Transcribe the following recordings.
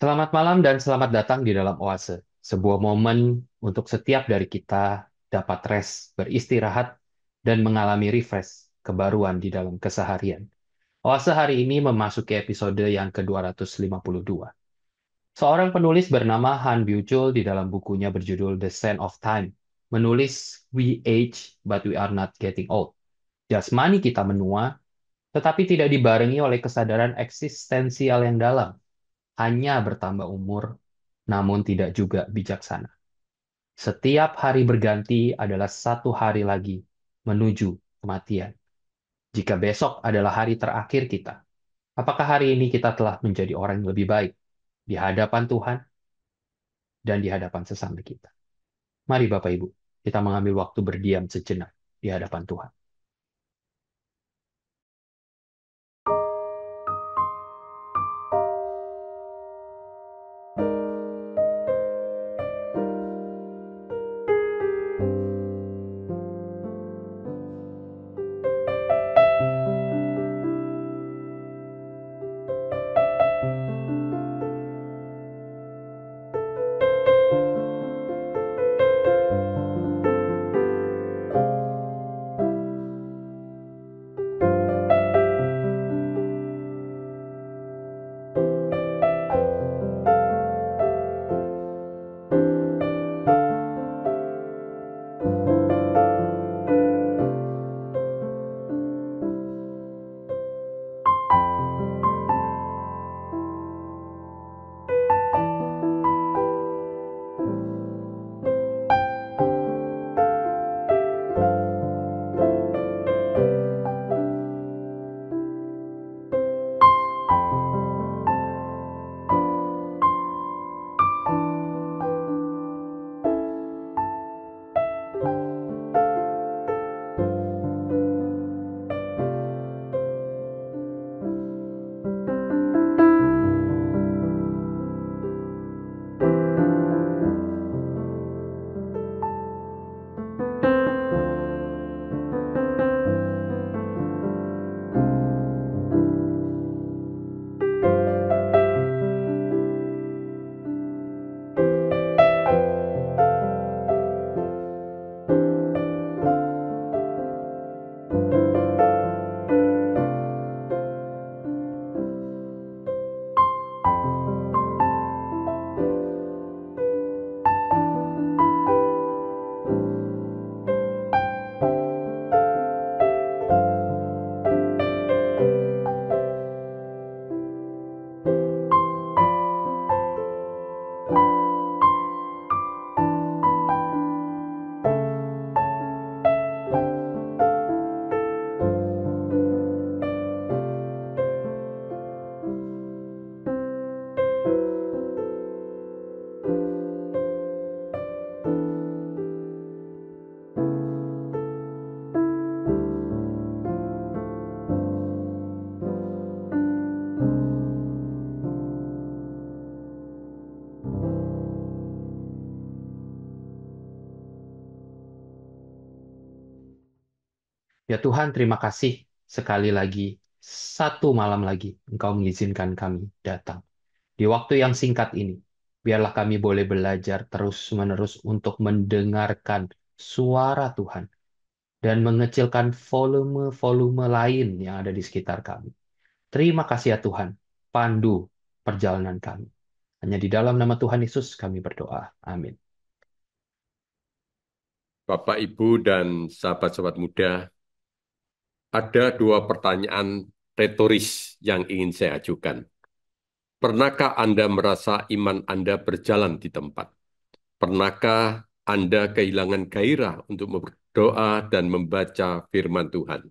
Selamat malam dan selamat datang di dalam Oase, sebuah momen untuk setiap dari kita dapat rest, beristirahat, dan mengalami refresh kebaruan di dalam keseharian. Oase hari ini memasuki episode yang ke-252. Seorang penulis bernama Han Byung-chul di dalam bukunya berjudul The Sand of Time menulis, "We age, but we are not getting old." Jasmani kita menua, tetapi tidak dibarengi oleh kesadaran eksistensial yang dalam, hanya bertambah umur, namun tidak juga bijaksana. Setiap hari berganti adalah satu hari lagi menuju kematian. Jika besok adalah hari terakhir kita, apakah hari ini kita telah menjadi orang yang lebih baik di hadapan Tuhan dan di hadapan sesama kita? Mari Bapak Ibu, kita mengambil waktu berdiam sejenak di hadapan Tuhan. Ya Tuhan, terima kasih sekali lagi, satu malam lagi Engkau mengizinkan kami datang. Di waktu yang singkat ini, biarlah kami boleh belajar terus-menerus untuk mendengarkan suara Tuhan dan mengecilkan volume-volume lain yang ada di sekitar kami. Terima kasih ya Tuhan, pandu perjalanan kami. Hanya di dalam nama Tuhan Yesus kami berdoa. Amin. Bapak, Ibu, dan sahabat-sahabat muda, ada dua pertanyaan retoris yang ingin saya ajukan. Pernahkah Anda merasa iman Anda berjalan di tempat? Pernahkah Anda kehilangan gairah untuk berdoa dan membaca firman Tuhan?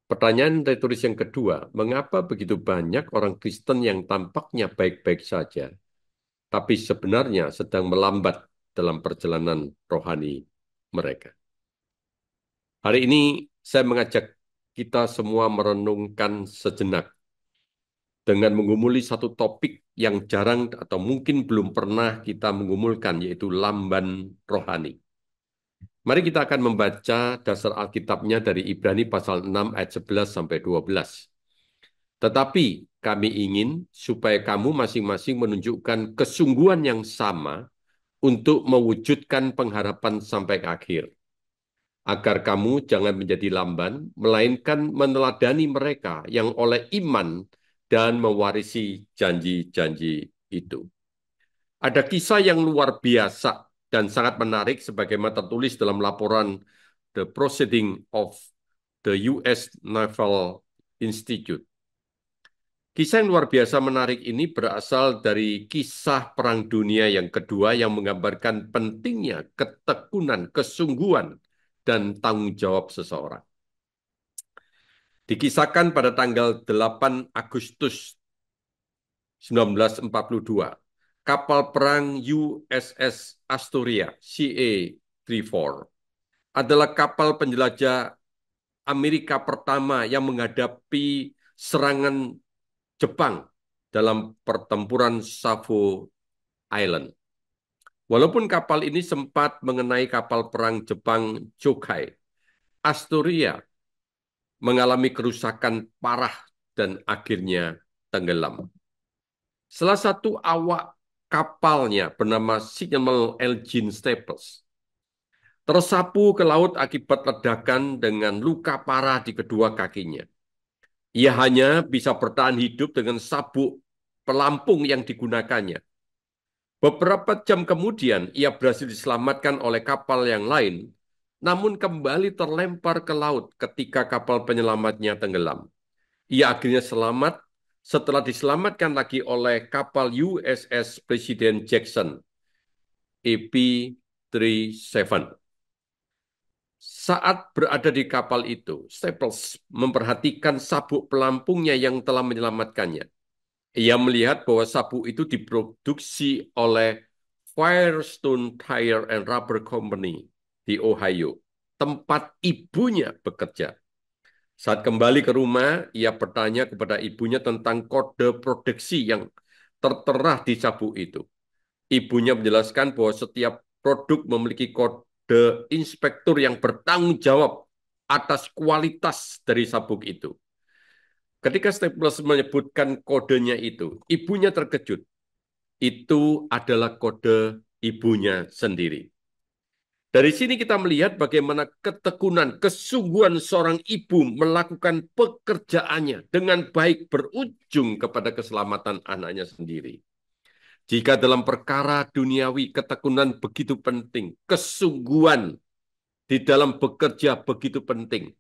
Pertanyaan retoris yang kedua, mengapa begitu banyak orang Kristen yang tampaknya baik-baik saja, tapi sebenarnya sedang melambat dalam perjalanan rohani mereka? Hari ini saya mengajak kita semua merenungkan sejenak dengan mengumuli satu topik yang jarang atau mungkin belum pernah kita mengumulkan, yaitu lamban rohani. Mari kita akan membaca dasar Alkitabnya dari Ibrani pasal 6 ayat 11 sampai 12. Tetapi kami ingin supaya kamu masing-masing menunjukkan kesungguhan yang sama untuk mewujudkan pengharapan sampai akhir. Agar kamu jangan menjadi lamban, melainkan meneladani mereka yang oleh iman dan mewarisi janji-janji itu. Ada kisah yang luar biasa dan sangat menarik sebagaimana tertulis dalam laporan The Proceeding of the US Naval Institute. Kisah yang luar biasa menarik ini berasal dari kisah Perang Dunia yang kedua yang menggambarkan pentingnya ketekunan, kesungguhan, dan tanggung jawab seseorang. Dikisahkan pada tanggal 8 Agustus 1942, kapal perang USS Astoria CA-34 adalah kapal penjelajah Amerika pertama yang menghadapi serangan Jepang dalam pertempuran Savo Island. Walaupun kapal ini sempat mengenai kapal perang Jepang Chokai, Astoria mengalami kerusakan parah dan akhirnya tenggelam. Salah satu awak kapalnya bernama Samuel Elgin Staples tersapu ke laut akibat ledakan dengan luka parah di kedua kakinya. Ia hanya bisa bertahan hidup dengan sabuk pelampung yang digunakannya. Beberapa jam kemudian, ia berhasil diselamatkan oleh kapal yang lain, namun kembali terlempar ke laut ketika kapal penyelamatnya tenggelam. Ia akhirnya selamat setelah diselamatkan lagi oleh kapal USS Presiden Jackson, EP-37. Saat berada di kapal itu, Staples memperhatikan sabuk pelampungnya yang telah menyelamatkannya. Ia melihat bahwa sabuk itu diproduksi oleh Firestone Tire and Rubber Company di Ohio, tempat ibunya bekerja. Saat kembali ke rumah, ia bertanya kepada ibunya tentang kode produksi yang tertera di sabuk itu. Ibunya menjelaskan bahwa setiap produk memiliki kode inspektur yang bertanggung jawab atas kualitas dari sabuk itu. Ketika Staples menyebutkan kodenya itu, ibunya terkejut. Itu adalah kode ibunya sendiri. Dari sini kita melihat bagaimana ketekunan, kesungguhan seorang ibu melakukan pekerjaannya dengan baik berujung kepada keselamatan anaknya sendiri. Jika dalam perkara duniawi ketekunan begitu penting, kesungguhan di dalam bekerja begitu penting,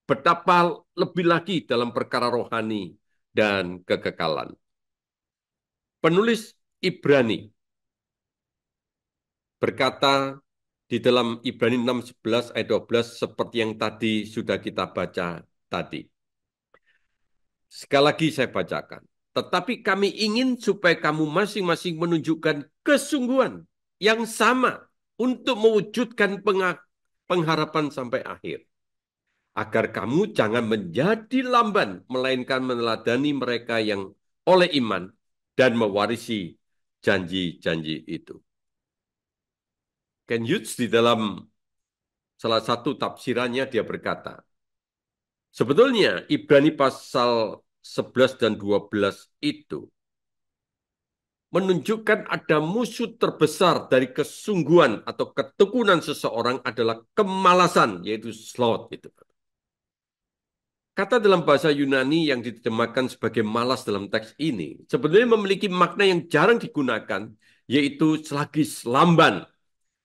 betapa lebih lagi dalam perkara rohani dan kekekalan. Penulis Ibrani berkata di dalam Ibrani 6:11 ayat 12 seperti yang tadi sudah kita baca tadi. Sekali lagi saya bacakan. Tetapi kami ingin supaya kamu masing-masing menunjukkan kesungguhan yang sama untuk mewujudkan pengharapan sampai akhir. Agar kamu jangan menjadi lamban, melainkan meneladani mereka yang oleh iman dan mewarisi janji-janji itu. Ken Hughes di dalam salah satu tafsirannya dia berkata, sebetulnya Ibrani pasal 11 dan 12 itu menunjukkan ada musuh terbesar dari kesungguhan atau ketekunan seseorang adalah kemalasan, yaitu sloth. Itu. Kata dalam bahasa Yunani yang diterjemahkan sebagai malas dalam teks ini sebenarnya memiliki makna yang jarang digunakan, yaitu selagis lamban.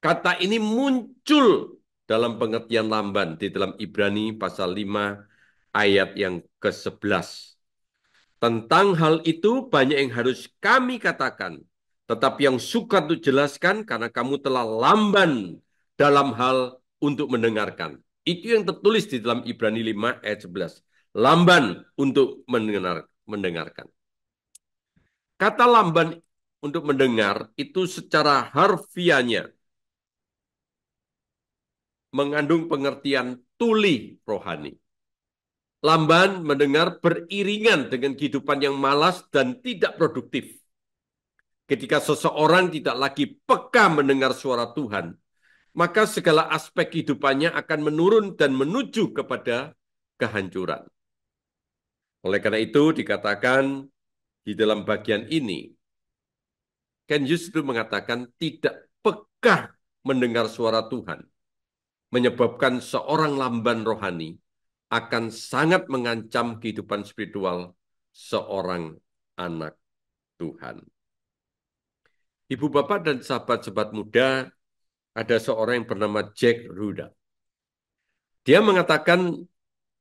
Kata ini muncul dalam pengertian lamban di dalam Ibrani pasal 5 ayat yang ke-11. Tentang hal itu banyak yang harus kami katakan, tetapi yang sukar untuk jelaskan karena kamu telah lamban dalam hal untuk mendengarkan. Itu yang tertulis di dalam Ibrani 5 ayat 11. Lamban untuk mendengarkan. Kata lamban untuk mendengar itu secara harfiahnya mengandung pengertian tuli rohani. Lamban mendengar beriringan dengan kehidupan yang malas dan tidak produktif. Ketika seseorang tidak lagi peka mendengar suara Tuhan, maka segala aspek kehidupannya akan menurun dan menuju kepada kehancuran. Oleh karena itu dikatakan di dalam bagian ini, Ken justru mengatakan tidak peka mendengar suara Tuhan, menyebabkan seorang lamban rohani akan sangat mengancam kehidupan spiritual seorang anak Tuhan. Ibu bapak dan sahabat-sahabat muda, ada seorang yang bernama Jack Ruda. Dia mengatakan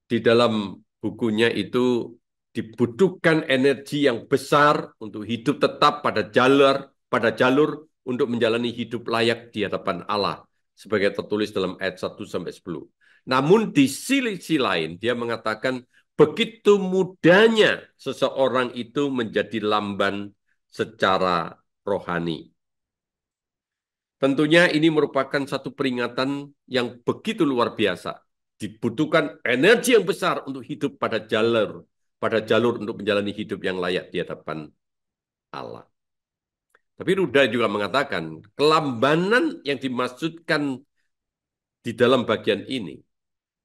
di dalam bukunya itu dibutuhkan energi yang besar untuk hidup tetap pada jalur untuk menjalani hidup layak di hadapan Allah sebagai tertulis dalam ayat 1-10. Namun di sisi lain dia mengatakan begitu mudahnya seseorang itu menjadi lamban secara rohani. Tentunya ini merupakan satu peringatan yang begitu luar biasa. Dibutuhkan energi yang besar untuk hidup pada jalur untuk menjalani hidup yang layak di hadapan Allah. Tapi Ruda juga mengatakan kelambanan yang dimaksudkan di dalam bagian ini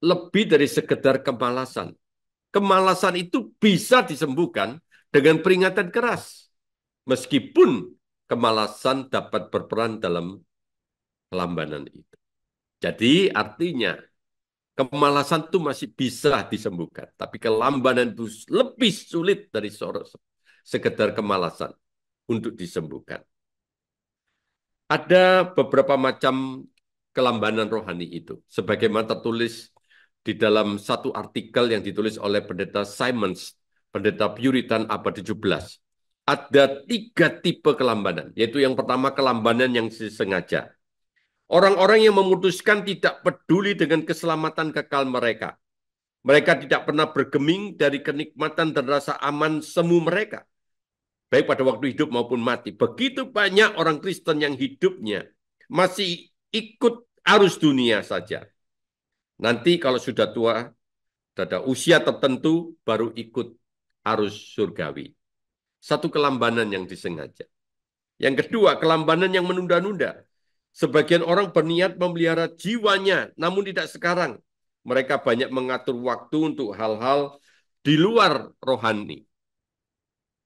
lebih dari sekedar kemalasan. Kemalasan itu bisa disembuhkan dengan peringatan keras. Meskipun kemalasan dapat berperan dalam kelambanan itu. Jadi artinya kemalasan itu masih bisa disembuhkan. Tapi kelambanan itu lebih sulit dari sekedar kemalasan untuk disembuhkan. Ada beberapa macam kelambanan rohani itu. Sebagaimana tertulis di dalam satu artikel yang ditulis oleh pendeta Simons, pendeta Puritan abad 17. Ada 3 tipe kelambanan. Yaitu yang pertama kelambanan yang disengaja. Orang-orang yang memutuskan tidak peduli dengan keselamatan kekal mereka. Mereka tidak pernah bergeming dari kenikmatan dan rasa aman semu mereka, baik pada waktu hidup maupun mati. Begitu banyak orang Kristen yang hidupnya masih ikut arus dunia saja. Nanti kalau sudah tua, ada usia tertentu, baru ikut arus surgawi. Satu kelambanan yang disengaja. Yang kedua, kelambanan yang menunda-nunda. Sebagian orang berniat memelihara jiwanya, namun tidak sekarang. Mereka banyak mengatur waktu untuk hal-hal di luar rohani.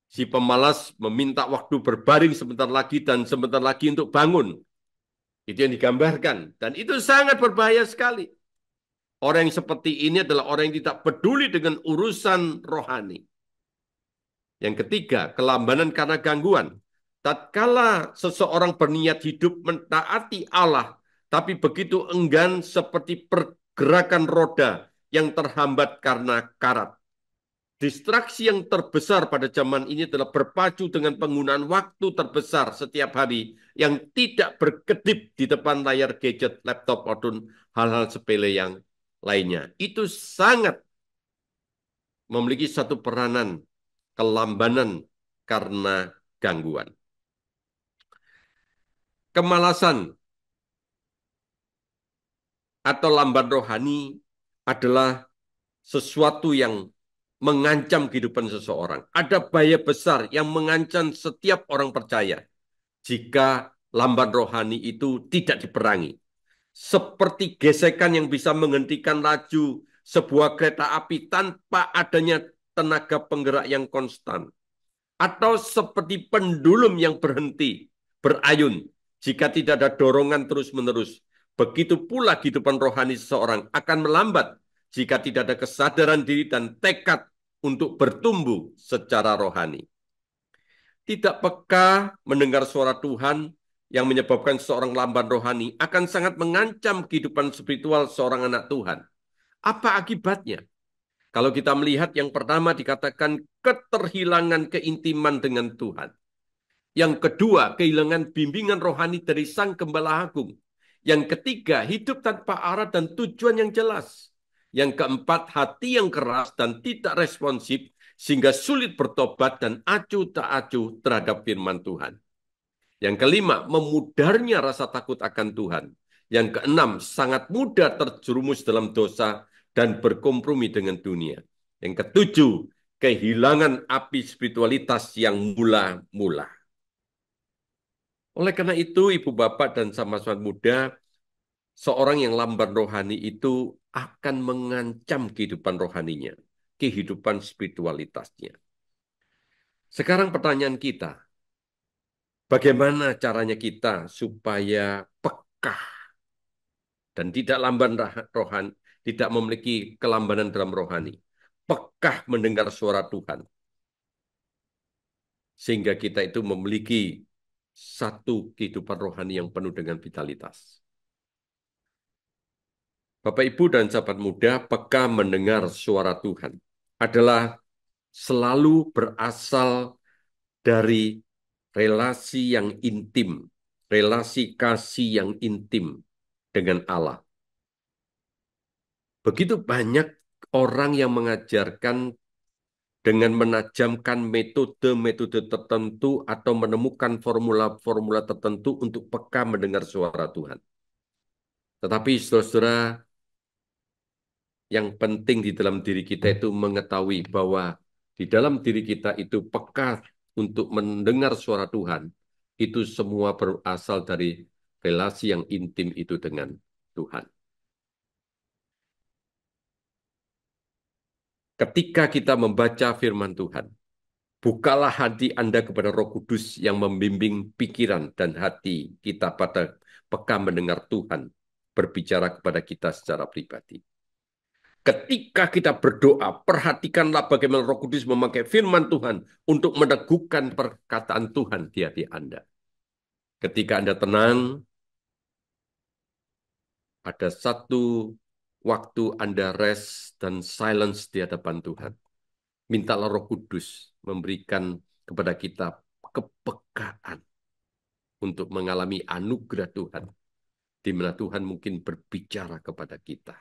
Si pemalas meminta waktu berbaring sebentar lagi dan sebentar lagi untuk bangun. Itu yang digambarkan. Dan itu sangat berbahaya sekali. Orang yang seperti ini adalah orang yang tidak peduli dengan urusan rohani. Yang ketiga, kelambanan karena gangguan. Tatkala seseorang berniat hidup mentaati Allah, tapi begitu enggan seperti pergerakan roda yang terhambat karena karat. Distraksi yang terbesar pada zaman ini adalah berpacu dengan penggunaan waktu terbesar setiap hari yang tidak berkedip di depan layar gadget, laptop, maupun hal-hal sepele yang lainnya. Itu sangat memiliki satu peranan kelambanan karena gangguan. Kemalasan atau lamban rohani adalah sesuatu yang mengancam kehidupan seseorang. Ada bahaya besar yang mengancam setiap orang percaya jika lamban rohani itu tidak diperangi. Seperti gesekan yang bisa menghentikan laju sebuah kereta api tanpa adanya tenaga penggerak yang konstan. Atau seperti pendulum yang berhenti, berayun, jika tidak ada dorongan terus-menerus. Begitu pula kehidupan rohani seseorang akan melambat jika tidak ada kesadaran diri dan tekad untuk bertumbuh secara rohani. Tidak peka mendengar suara Tuhan yang menyebabkan seorang lamban rohani akan sangat mengancam kehidupan spiritual seorang anak Tuhan. Apa akibatnya? Kalau kita melihat yang pertama dikatakan keterhilangan keintiman dengan Tuhan. Yang kedua, kehilangan bimbingan rohani dari Sang Gembala Agung. Yang ketiga, hidup tanpa arah dan tujuan yang jelas. Yang keempat, hati yang keras dan tidak responsif sehingga sulit bertobat dan acuh tak acuh terhadap firman Tuhan. Yang kelima, memudarnya rasa takut akan Tuhan. Yang keenam, sangat mudah terjerumus dalam dosa dan berkompromi dengan dunia. Yang ketujuh, kehilangan api spiritualitas yang mula-mula. Oleh karena itu, ibu bapak dan sama-sama muda, seorang yang lamban rohani itu akan mengancam kehidupan rohaninya. kehidupan spiritualitasnya. Sekarang pertanyaan kita, bagaimana caranya kita supaya peka dan tidak lamban rohani, tidak memiliki kelambanan dalam rohani, pekah mendengar suara Tuhan, sehingga kita itu memiliki satu kehidupan rohani yang penuh dengan vitalitas. Bapak, Ibu, dan sahabat muda, peka mendengar suara Tuhan adalah selalu berasal dari relasi yang intim, relasi kasih yang intim dengan Allah. Begitu banyak orang yang mengajarkan dengan menajamkan metode-metode tertentu atau menemukan formula-formula tertentu untuk peka mendengar suara Tuhan. Tetapi saudara-saudara, yang penting di dalam diri kita itu mengetahui bahwa di dalam diri kita itu peka untuk mendengar suara Tuhan, itu semua berasal dari relasi yang intim itu dengan Tuhan. Ketika kita membaca firman Tuhan, bukalah hati Anda kepada Roh Kudus yang membimbing pikiran dan hati kita pada peka mendengar Tuhan berbicara kepada kita secara pribadi. Ketika kita berdoa, perhatikanlah bagaimana Roh Kudus memakai firman Tuhan untuk meneguhkan perkataan Tuhan di hati Anda. Ketika Anda tenang, ada satu waktu Anda rest dan silence di hadapan Tuhan. Mintalah Roh Kudus memberikan kepada kita kepekaan untuk mengalami anugerah Tuhan, di mana Tuhan mungkin berbicara kepada kita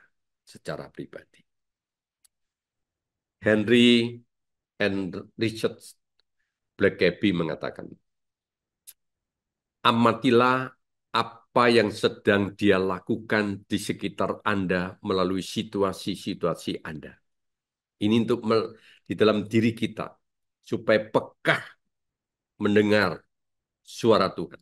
secara pribadi. Henry and Richard Blackaby mengatakan, amatilah apa yang sedang dia lakukan di sekitar Anda melalui situasi-situasi Anda. Ini untuk di dalam diri kita, supaya peka mendengar suara Tuhan.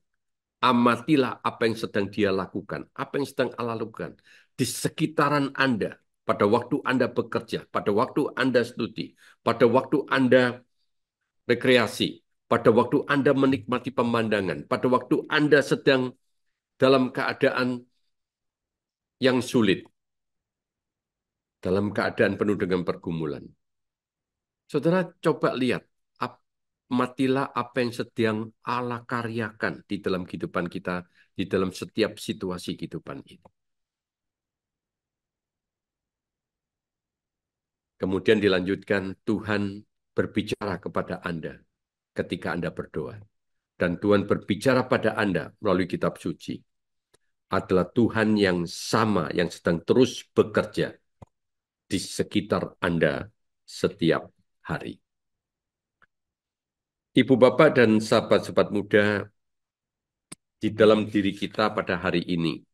Amatilah apa yang sedang dia lakukan, apa yang sedang Allah lakukan di sekitaran Anda, pada waktu Anda bekerja, pada waktu Anda studi, pada waktu Anda rekreasi, pada waktu Anda menikmati pemandangan, pada waktu Anda sedang dalam keadaan yang sulit, dalam keadaan penuh dengan pergumulan. Saudara, coba lihat, matilah apa yang sedang Allah karyakan di dalam kehidupan kita, di dalam setiap situasi kehidupan ini. Kemudian dilanjutkan, Tuhan berbicara kepada Anda ketika Anda berdoa. Dan Tuhan berbicara pada Anda melalui kitab suci. Adalah Tuhan yang sama, yang sedang terus bekerja di sekitar Anda setiap hari. Ibu, Bapak, dan sahabat-sahabat muda, di dalam diri kita pada hari ini,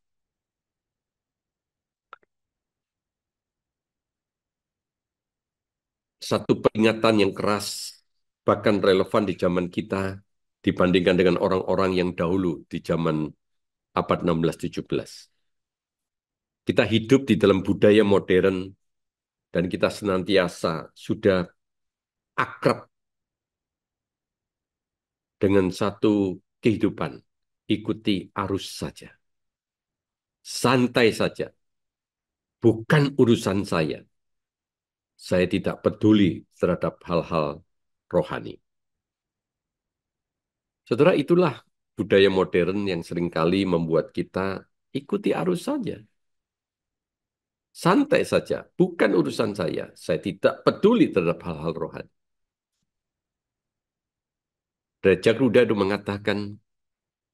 satu peringatan yang keras, bahkan relevan di zaman kita, dibandingkan dengan orang-orang yang dahulu di zaman abad 16-17. Kita hidup di dalam budaya modern, dan kita senantiasa sudah akrab dengan satu kehidupan, ikuti arus saja. Santai saja, bukan urusan saya. Saya tidak peduli terhadap hal-hal rohani. Saudara, itulah budaya modern yang seringkali membuat kita ikuti arus saja. Santai saja, bukan urusan saya. Saya tidak peduli terhadap hal-hal rohani. Raja Ruda itu mengatakan,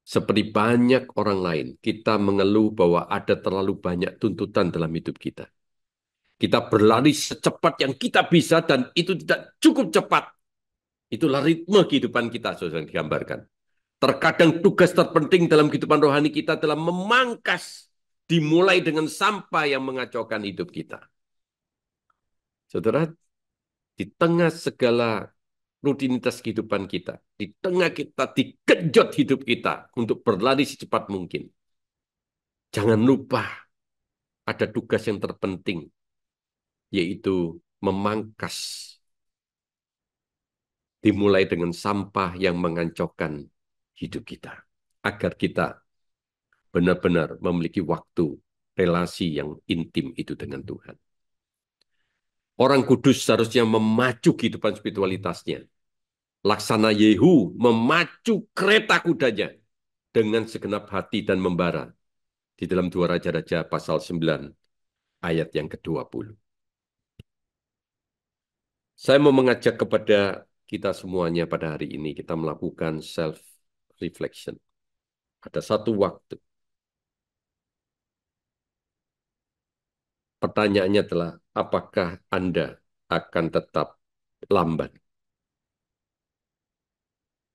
seperti banyak orang lain, kita mengeluh bahwa ada terlalu banyak tuntutan dalam hidup kita. Kita berlari secepat yang kita bisa dan itu tidak cukup cepat. Itulah ritme kehidupan kita, saudara, digambarkan. Terkadang tugas terpenting dalam kehidupan rohani kita adalah memangkas, dimulai dengan sampah yang mengacaukan hidup kita. Saudara, di tengah segala rutinitas kehidupan kita, di tengah kita dikejut hidup kita untuk berlari secepat mungkin, jangan lupa ada tugas yang terpenting, yaitu memangkas, dimulai dengan sampah yang mengancaukan hidup kita, agar kita benar-benar memiliki waktu relasi yang intim itu dengan Tuhan. Orang kudus seharusnya memacu kehidupan spiritualitasnya. Laksana Yehu memacu kereta kudanya dengan segenap hati dan membara. Di dalam 2 Raja-Raja pasal 9 ayat yang ke-20. Saya mau mengajak kepada kita semuanya pada hari ini, kita melakukan self-reflection. Ada satu waktu. Pertanyaannya adalah, apakah Anda akan tetap lambat?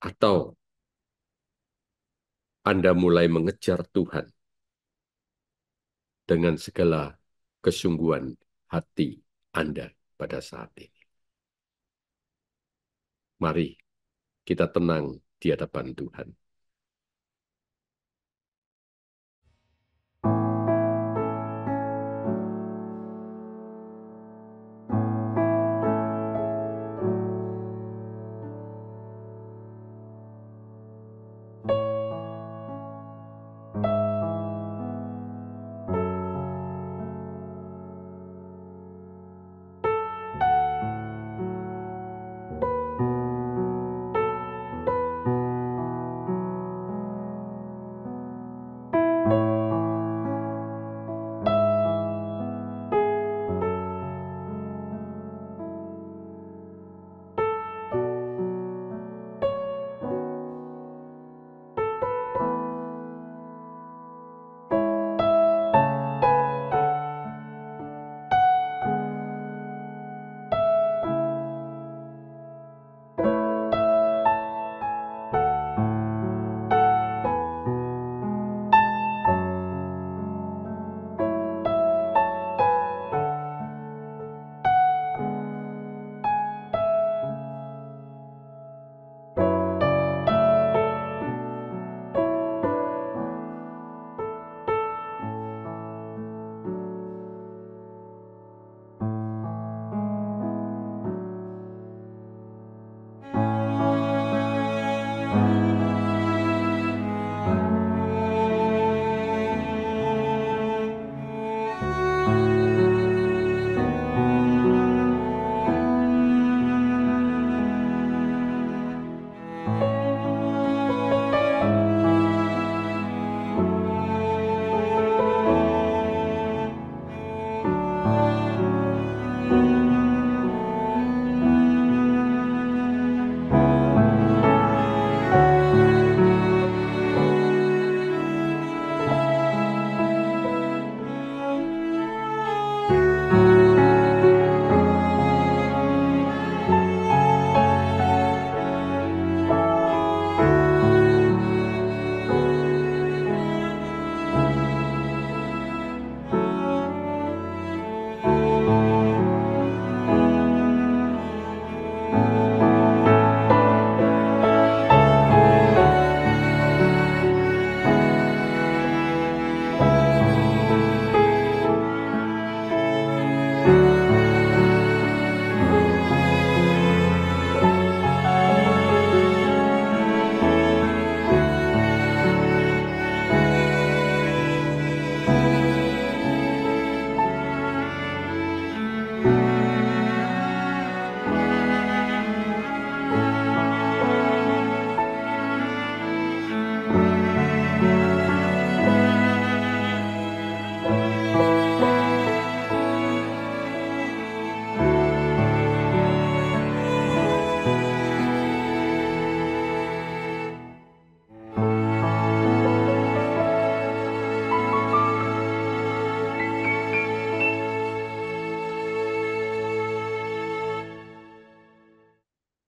Atau Anda mulai mengejar Tuhan dengan segala kesungguhan hati Anda pada saat ini? Mari kita tenang di hadapan Tuhan.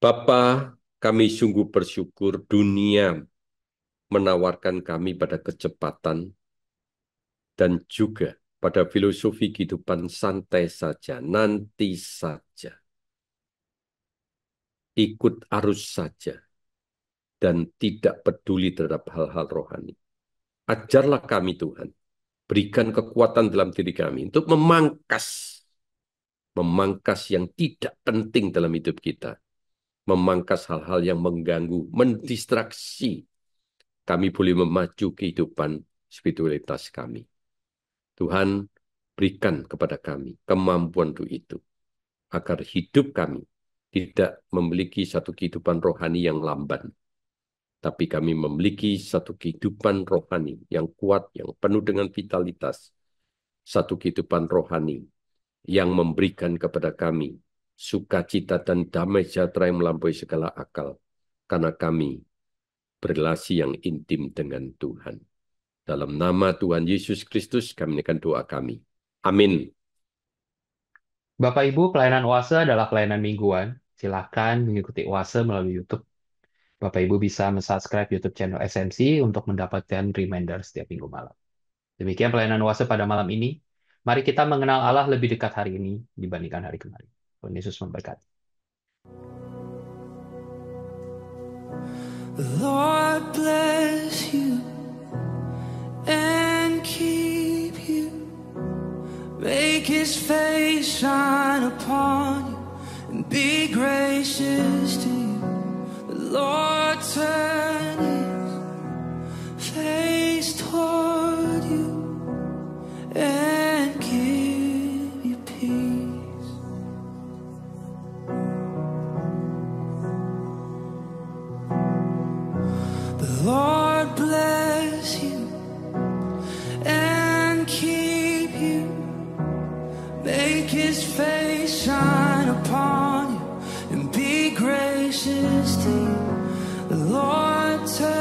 Bapa, kami sungguh bersyukur dunia menawarkan kami pada kecepatan dan juga pada filosofi kehidupan santai saja, nanti saja, ikut arus saja, dan tidak peduli terhadap hal-hal rohani. Ajarlah kami Tuhan, berikan kekuatan dalam diri kami untuk memangkas memangkas yang tidak penting dalam hidup kita, memangkas hal-hal yang mengganggu, mendistraksi. Kami boleh memacu kehidupan spiritualitas kami. Tuhan, berikan kepada kami kemampuan untuk itu, agar hidup kami tidak memiliki satu kehidupan rohani yang lamban, tapi kami memiliki satu kehidupan rohani yang kuat, yang penuh dengan vitalitas, satu kehidupan rohani yang memberikan kepada kami sukacita dan damai sejahtera yang melampaui segala akal, karena kami berrelasi yang intim dengan Tuhan. Dalam nama Tuhan Yesus Kristus, kami menaikkan doa kami. Amin. Bapak Ibu, pelayanan Oase adalah pelayanan mingguan. Silakan mengikuti Oase melalui YouTube. Bapak Ibu bisa subscribe YouTube channel SMC untuk mendapatkan reminder setiap minggu malam. Demikian pelayanan Oase pada malam ini. Mari kita mengenal Allah lebih dekat hari ini dibandingkan hari kemarin. Tuhan Yesus memberkati. The Lord bless you and keep you. Make his face shine upon you and be gracious to you. The Lord turn his face toward you and give you peace. The Lord bless you and keep you. Make his face shine upon you and be gracious to you. The Lord turn